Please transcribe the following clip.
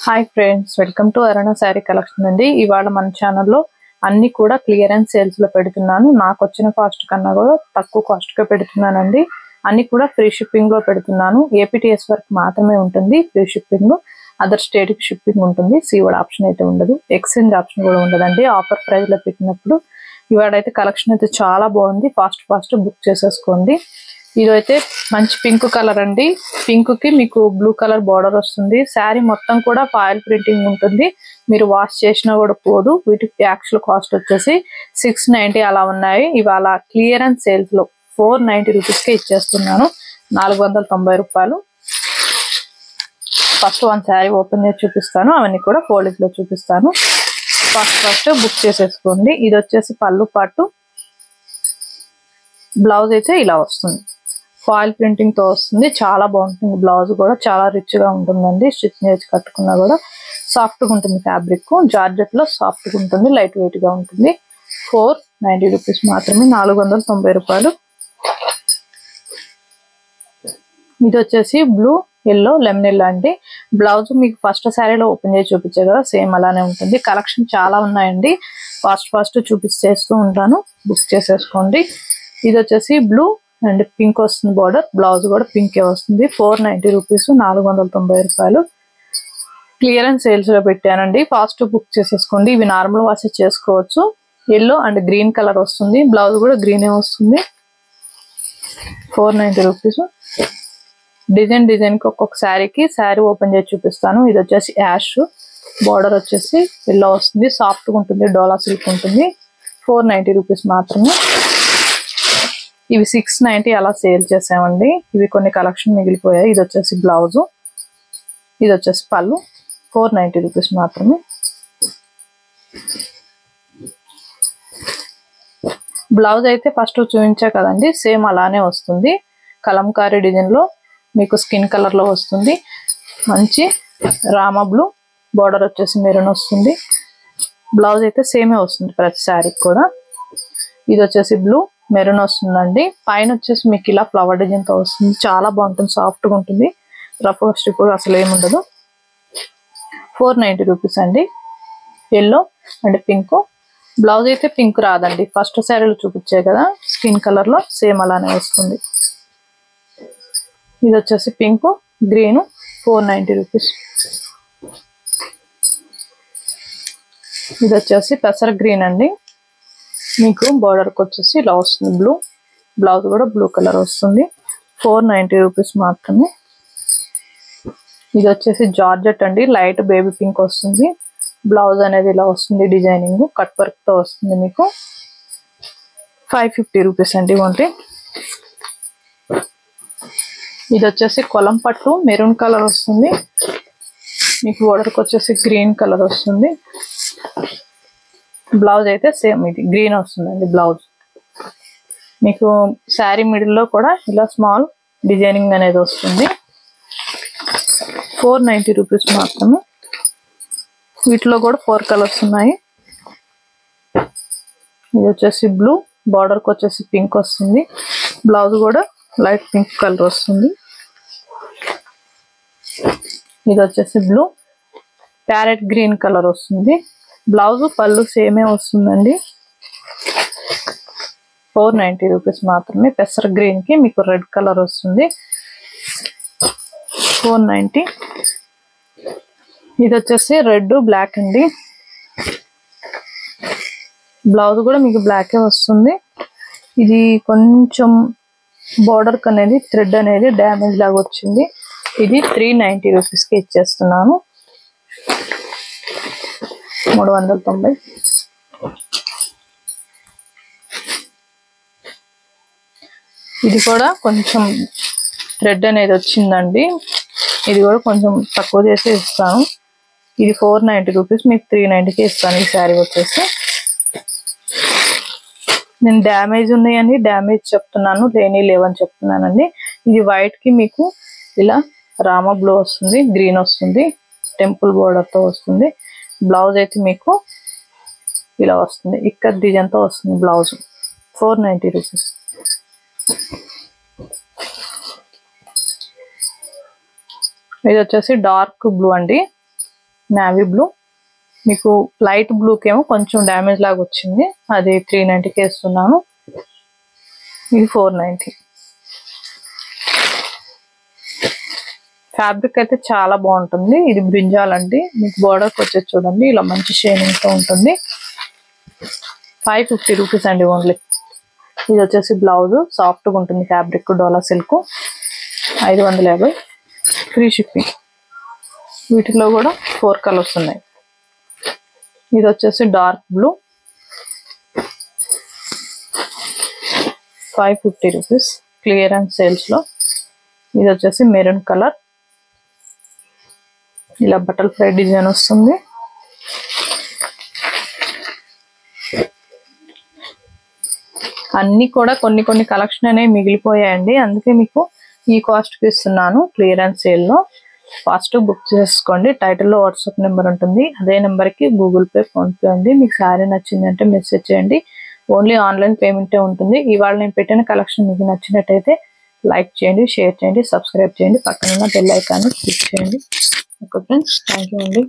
Hi friends, welcome to Aruna sari collection అండి. ఇవాళ మన ఛానల్లో అన్ని కూడా క్లియరెన్స్ సేల్స్ లో పెడుతున్నాను. నాకు వచ్చిన కాస్ట్ కన్నా కూడా తక్కువ కాస్ట్ గా పెడుతున్నానండి. అన్ని కూడా ఫ్రీ షిప్పింగ్ లో పెడుతున్నాను. ఏపీటీఎస్ వరకు మాత్రమే ఉంటుంది ఫ్రీ షిప్పింగ్. అదర్ స్టేట్ కి షిప్పింగ్ ఉంటుంది. సీవర్డ్ ఆప్షన్ అయితే ఉండదు. ఎక్స్చేంజ్ ఆప్షన్ కూడా ఉండదండి. ఆఫర్ ప్రైస్ లో పెట్టినప్పుడు ఇవాళైతే కలెక్షన్ అయితే చాలా బాగుంది. ఫాస్ట్ బుక్ చేసేసుకోండి. ఇదైతే మంచి పింక్ కలర్ అండి. పింక్ కి మీకు బ్లూ కలర్ బార్డర్ వస్తుంది. శారీ మొత్తం కూడా ఫాయిల్ ప్రింటింగ్ ఉంటుంది. మీరు వాష్ చేసినా కూడా పోదు. వీటికి యాక్చువల్ కాస్ట్ వచ్చేసి 690 అలా ఉన్నాయి. ఇవాళ క్లియరెన్స్ సేల్స్ లో 490 రూపీస్ కి ఇచ్చేస్తున్నాను. 490 రూపాయలు. ఫస్ట్ వన్ శారీ ఓపెన్ చేసి చూపిస్తాను. అవన్నీ కూడా ఫోల్డింగ్ లో చూపిస్తాను. ఫస్ట్ బుక్ చేసేసుకోండి. ఇది వచ్చేసి పళ్ళు పాటు. బ్లౌజ్ అయితే ఇలా వస్తుంది. ఫాయిల్ ప్రింటింగ్ తో వస్తుంది. చాలా బాగుంటుంది. బ్లౌజ్ కూడా చాలా రిచ్ గా ఉంటుందండి. స్టిచ్ చేసి కట్టుకున్నా కూడా సాఫ్ట్ గా ఉంటుంది. ఫ్యాబ్రిక్ జార్జెట్ లో సాఫ్ట్ గా ఉంటుంది. లైట్ వెయిట్ గా ఉంటుంది. 490 రూపీస్ మాత్రమే. 490 రూపాయలు. ఇది వచ్చేసి బ్లూ ఎల్లో లెమన్ ఎల్లో అండి. బ్లౌజ్ మీకు ఫస్ట్ శారీలో ఓపెన్ చేసి చూపించే కదా, సేమ్ అలానే ఉంటుంది. కలెక్షన్ చాలా ఉన్నాయండి. ఫాస్ట్ చూపిస్తూ ఉంటాను. బుక్ చేసేసుకోండి. ఇది వచ్చేసి బ్లూ అండ్ పింక్ వస్తుంది బార్డర్. బ్లౌజ్ కూడా పింకే వస్తుంది. 490 రూపీస్. 490 రూపాయలు. క్లియరెన్స్ సేల్స్ లో పెట్టానండి. ఫాస్ట్ బుక్ చేసేసుకోండి. ఇవి నార్మల్ వాష్ చేసుకోవచ్చు. ఎల్లో అండ్ గ్రీన్ కలర్ వస్తుంది. బ్లౌజ్ కూడా గ్రీనే వస్తుంది. 490 రూపీస్. డిజైన్ కి ఒక్కొక్క శారీకి శారీ ఓపెన్ చేసి చూపిస్తాను. ఇది వచ్చేసి యాష్. బార్డర్ వచ్చేసి ఎల్లో వస్తుంది. సాఫ్ట్ గా ఉంటుంది. డోలా సిల్క్ ఉంటుంది. 490 రూపీస్ మాత్రమే. ఇవి 690 అలా సేల్ చేసామండి. ఇవి కొన్ని కలెక్షన్ మిగిలిపోయాయి. ఇది వచ్చేసి బ్లౌజ్. ఇది వచ్చేసి పళ్ళు. 490 రూపీస్ మాత్రమే. బ్లౌజ్ అయితే ఫస్ట్ చూపించా కదండి, సేమ్ అలానే వస్తుంది. కలంకారీ డిజైన్ లో మీకు స్కిన్ కలర్ లో వస్తుంది. మంచి రామా బ్లూ. బార్డర్ వచ్చేసి మెరూన్ వస్తుంది. బ్లౌజ్ అయితే సేమే వస్తుంది ప్రతి శారీకి కూడా. ఇది వచ్చేసి బ్లూ మెరూన్ వస్తుందండి. పైన వచ్చేసి మీకు ఇలా ఫ్లవర్ డిజైన్ తో వస్తుంది. చాలా బాగుంటుంది. సాఫ్ట్ గా ఉంటుంది. రఫ్ స్టిక్ కూడా అసలు ఏముండదు. 490 రూపీస్ అండి. Yellow and pink. బ్లౌజ్ అయితే పింక్ రాదండి. ఫస్ట్ శారీలో చూపించాయి కదా స్కిన్ కలర్ లో, సేమ్ అలానే వస్తుంది. ఇది వచ్చేసి పింక్ గ్రీన్. 490 రూపీస్. ఇది వచ్చేసి పెసర గ్రీన్ అండి. మీకు బార్డర్కి వచ్చేసి ఇలా వస్తుంది బ్లూ. బ్లౌజ్ కూడా బ్లూ కలర్ వస్తుంది. 490 రూపీస్ మాత్రమే. ఇది వచ్చేసి జార్జెట్ అండి. లైట్ బేబీ పింక్ వస్తుంది. బ్లౌజ్ అనేది ఇలా వస్తుంది. డిజైనింగ్ కట్ వర్క్ తో వస్తుంది. మీకు 550 రూపీస్ అండి ఓన్లీ. ఇది వచ్చేసి కొలం పట్టు మెరూన్ కలర్ వస్తుంది. మీకు బార్డర్కి వచ్చేసి గ్రీన్ కలర్ వస్తుంది. బ్లౌజ్ అయితే సేమ్ ఇది గ్రీన్ వస్తుందండి. బ్లౌజ్ మీకు శారీ మిడిల్ లో కూడా ఇలా స్మాల్ డిజైనింగ్ అనేది వస్తుంది. 490 రూపీస్ మాత్రమే. వీటిలో కూడా 4 కలర్స్ ఉన్నాయి. ఇది వచ్చేసి బ్లూ. బార్డర్కి వచ్చేసి పింక్ వస్తుంది. బ్లౌజ్ కూడా లైట్ పింక్ కలర్ వస్తుంది. ఇది వచ్చేసి బ్లూ ప్యారెట్ గ్రీన్ కలర్ వస్తుంది. బ్లౌజ్ పళ్ళు సేమే వస్తుందండి. 490 రూపీస్ మాత్రమే. పెసర గ్రీన్ కి మీకు రెడ్ కలర్ వస్తుంది. 490. ఇది వచ్చేసి రెడ్ బ్లాక్ అండి. బ్లౌజ్ కూడా మీకు బ్లాకే వస్తుంది. ఇది కొంచెం బార్డర్ అనేది థ్రెడ్ అనేది డ్యామేజ్ లాగా వచ్చింది. ఇది 390 రూపీస్ కి ఇచ్చేస్తున్నాను. 390. ఇది కూడా కొంచెం థ్రెడ్ అనేది వచ్చిందండి. ఇది కూడా కొంచెం తక్కువ చేసి ఇస్తాను. ఇది 490 రూపీస్. మీకు 390కి ఇస్తాను. ఈ శారీ వచ్చేసి నేను డ్యామేజ్ ఉన్నాయని డ్యామేజ్ చెప్తున్నాను, లేవని చెప్తున్నానండి. ఇది వైట్ కి మీకు ఇలా రామా బ్లూ వస్తుంది. గ్రీన్ వస్తుంది. టెంపుల్ బోర్డర్ తో వస్తుంది. బ్లౌజ్ అయితే మీకు ఇలా వస్తుంది. ఇక్కడ డిజైన్ తో వస్తుంది బ్లౌజ్. 490 రూపీస్. ఇది వచ్చేసి డార్క్ బ్లూ అండి. Navy blue. మీకు లైట్ బ్లూకి ఏమో కొంచెం డ్యామేజ్ లాగా వచ్చింది, అది 390కి వేస్తున్నాను. ఇది 490. ఫ్యాబ్రిక్ అయితే చాలా బాగుంటుంది. ఇది బ్రింజాల్ అండి, మీకు బోర్డర్కి వచ్చేసి చూడండి ఇలా మంచి షైనింగ్ తో ఉంటుంది. 550 రూపీస్ అండి ఓన్లీ. ఇది వచ్చేసి బ్లౌజ్, సాఫ్ట్గా ఉంటుంది ఫ్యాబ్రిక్, డోలా సిల్క్. 550, free shipping. వీటిలో కూడా 4 కలర్స్ ఉన్నాయి. ఇది వచ్చేసి dark blue, 550 rupees clearance sales లో. ఇది వచ్చేసి మెరూన్ కలర్, ఇలా బటర్ఫ్లై డిజైన్ వస్తుంది. అన్ని కూడా కొన్ని కలెక్షన్ అనేవి మిగిలిపోయాయండి, అందుకే మీకు ఈ కాస్ట్ కి ఇస్తున్నాను క్లియరెన్స్ సేల్ లో. ఫాస్ట్ బుక్ చేసుకోండి. టైటిల్లో వాట్సాప్ నెంబర్ ఉంటుంది, అదే నెంబర్ కి గూగుల్ పే, ఫోన్ పే ఉంది. మీకు సారీ నచ్చిందంటే మెసేజ్ చేయండి. ఓన్లీ ఆన్లైన్ పేమెంటే ఉంటుంది. ఇవాళ నేను పెట్టిన కలెక్షన్ మీకు నచ్చినట్టయితే లైక్ చేయండి, షేర్ చేయండి, సబ్స్క్రైబ్ చేయండి, పక్కన ఉన్న బెల్ ఐకాన్ క్లిక్ చేయండి. ఓకే ఫ్రెండ్స్, థ్యాంక్ యూ అండి.